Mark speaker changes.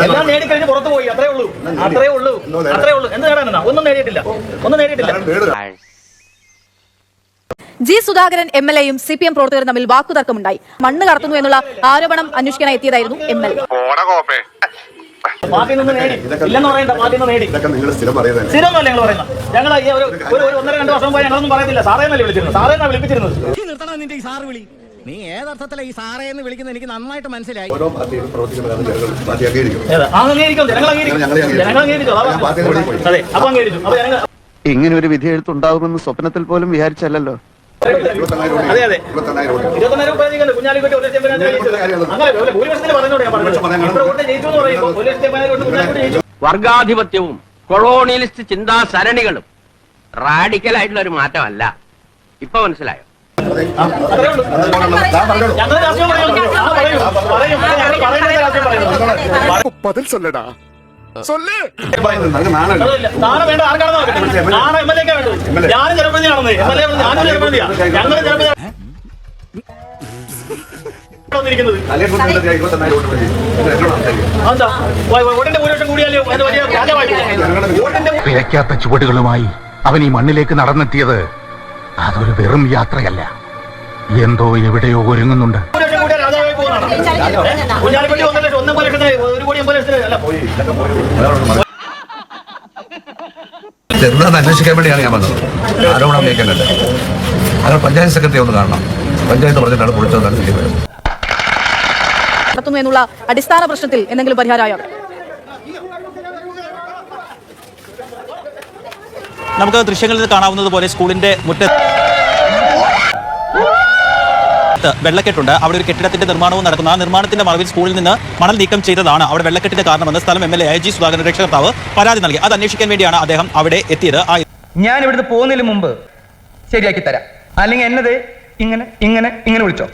Speaker 1: എല്ലാം നേടിക്കഴിഞ്ഞ് പുറത്തു പോയി. അത്രേ ഉള്ളൂ. എന്ത് നേടാനാ? ഒന്നും നേടിയിട്ടില്ല.
Speaker 2: ജി സുധാകരൻ MLA-യും CPM പ്രവർത്തകരും തമ്മിൽ വാക്കുതർക്കമുണ്ടായി. മണ്ണ് കടത്തുന്നു എന്നുള്ള ആരോപണം അന്വേഷിക്കാൻ എത്തിയതായിരുന്നു MLA.
Speaker 1: പാർട്ടിയിൽ നിന്ന് നേടി ഇല്ലെന്ന് പറയണ്ട. പാർട്ടിയിൽ നിന്ന് നേടി സ്ഥിരമല്ല ഞങ്ങൾ പറയുന്നത്. ഞങ്ങൾ ഒരു 1.5-2 വർഷം പോയി ഞങ്ങളൊന്നും പറയത്തില്ല. സാറേന്നല്ലേ വിളിച്ചിരുന്നത്. സാറേന്നാ വിളിപ്പിച്ചിരുന്നത്.
Speaker 3: നിന്റെ ഈ സാറ് വിളി നീ ഏതർത്ഥത്തിലാണ് ഈ സാറേ എന്ന് വിളിക്കുന്നത് എനിക്ക് നന്നായിട്ട് മനസ്സിലായി.
Speaker 4: ഇങ്ങനെ ഒരു വിധി എഴുത്തുണ്ടാകുമെന്ന് സ്വപ്നത്തിൽ പോലും വിചാരിച്ചല്ലോ.
Speaker 5: വർഗാധിപത്യവും കൊളോണിയലിസ്റ്റ് ചിന്താ സരണികളും റാഡിക്കൽ ആയിട്ടുള്ള ഒരു മാറ്റമല്ല. ഇപ്പൊ മനസ്സിലായോ?
Speaker 4: പതിൽ സൊല്ലടാ പിഴയ്ക്കാത്ത ചുവടുകളുമായി അവൻ ഈ മണ്ണിലേക്ക് നടന്നെത്തിയത് അതൊരു വെറും യാത്രയല്ല. എന്തോ എവിടെയോ ഒരുങ്ങുന്നുണ്ട്.
Speaker 6: ചെറുതാന്ന് അന്വേഷിക്കാൻ വേണ്ടിയാണ് ഞാൻ വന്നത്. ആരോപണം ഉന്നയിക്കാനല്ല. അത് പഞ്ചായത്ത് സെക്രട്ടറി ഒന്ന് കാണണം. പഞ്ചായത്ത് പറഞ്ഞിട്ടാണ് പൊളിച്ചതെന്നാണ് തീരുമാനം.
Speaker 2: നടത്തുന്നു എന്നുള്ള അടിസ്ഥാന പ്രശ്നത്തിൽ എന്തെങ്കിലും പരിഹാരമായോ?
Speaker 7: നമുക്ക് ദൃശ്യങ്ങളിൽ കാണാവുന്നത് പോലെ സ്കൂളിന്റെ മുറ്റത്ത് വെള്ളക്കെട്ടുണ്ട്. അവിടെ ഒരു കെട്ടിടത്തിന്റെ നിർമ്മാണവും നടക്കുന്നു. ആ നിർമ്മാണത്തിന്റെ മറവിൽ സ്കൂളിൽ നിന്ന് മണൽ നീക്കം ചെയ്തതാണ് അവിടെ വെള്ളക്കെട്ടിന്റെ കാരണമെന്ന് സ്ഥലം MLA ജി സുധാകരൻ രക്ഷകർത്താവ് പരാതി നൽകി. അത് അന്വേഷിക്കാൻ വേണ്ടിയാണ് അദ്ദേഹം അവിടെ എത്തിയത്.
Speaker 8: ഞാൻ ഇവിടുന്ന് പോകുന്നതിന് മുമ്പ് ശരിയാക്കി തരാം, അല്ലെങ്കിൽ എന്നത് ഇങ്ങനെ വിളിച്ചോ.